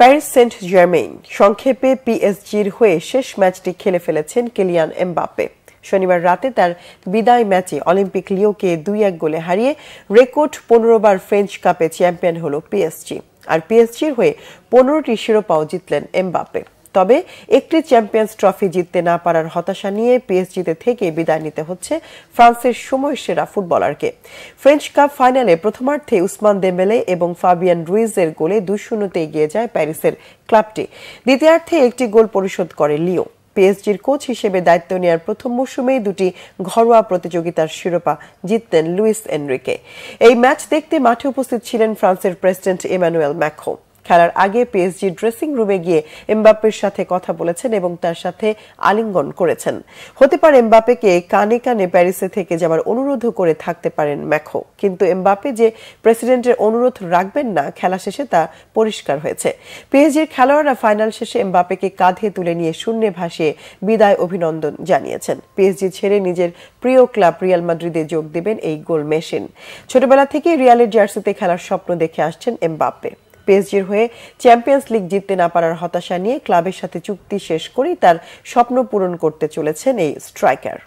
Paris Saint Jermaine সংক্ষেপে পিএসজির হয়ে শেষ ম্যাচটি খেলে ফেলেছেন কিলিয়ান এমবাপ্পে। শনিবার রাতে তার বিদায় ম্যাচে অলিম্পিক লিওকে ২-১ গোলে হারিয়ে রেকর্ড ১৫ বার ফ্রেঞ্চ কাপে চ্যাম্পিয়ন হল পিএসজি। আর পিএসজির হয়ে ১৫টি শিরোপাও জিতলেন এমবাপ্পে। তবে একটি চ্যাম্পিয়ন্স ট্রফি জিততে না পারার হতাশা নিয়ে পিএসজিতে থেকে বিদায় নিতে হচ্ছে ফ্রান্সের সময়সেরা ফুটবলারকে। ফ্রেঞ্চ কাপ ফাইনালে প্রথমার্ধে উসমান দেম্বেলে এবং ফাবিয়ান রুইজের গোলে ২-০তে এগিয়ে যায় প্যারিসের ক্লাবটি। দ্বিতীয়ার্ধে একটি গোল পরিশোধ করে লিও। পিএসজির কোচ হিসেবে দায়িত্ব নেওয়ার প্রথম মৌসুমেই দুটি ঘরোয়া প্রতিযোগিতার শিরোপা জিততেন লুইস এনরিকে। এই ম্যাচ দেখতে মাঠে উপস্থিত ছিলেন ফ্রান্সের প্রেসিডেন্ট ইমানুয়েল ম্যাক্রো। খেলার আগে পিএসজি ড্রেসিং রুমে গিয়ে এমবাপ্পের সাথে কথা বলেছেন এবং তার সাথে আলিঙ্গন করেছেন। হতে পারে এমবাপ্পেকে কানে কানে প্যারিসে থেকে যাওয়ার অনুরোধও করে থাকতে পারেন ম্যাক্রো, কিন্তু এমবাপ্পে যে প্রেসিডেন্টের অনুরোধ রাখবেন না খেলা শেষে তা পরিষ্কার হয়েছে। পিএসজির খেলোয়াড়রা ফাইনাল শেষে এমবাপ্পেকে কাঁধে তুলে নিয়ে শূন্যে ভাসিয়ে বিদায় অভিনন্দন জানিয়েছেন। পিএসজি ছেড়ে নিজের প্রিয় ক্লাব রিয়াল মাদ্রিদে যোগ দেবেন এই গোল মেশিন। ছোটবেলা থেকেই রিয়ালের জার্সিতে খেলার স্বপ্ন দেখে আসছেন এমবাপ্পে। পিএসজির হয়ে চ্যাম্পিয়ন্স লিগ জিততে না পারার হতাশা নিয়ে ক্লাবের সাথে চুক্তি শেষ করেই তার স্বপ্ন পূরণ করতে চলেছেন এই স্ট্রাইকার।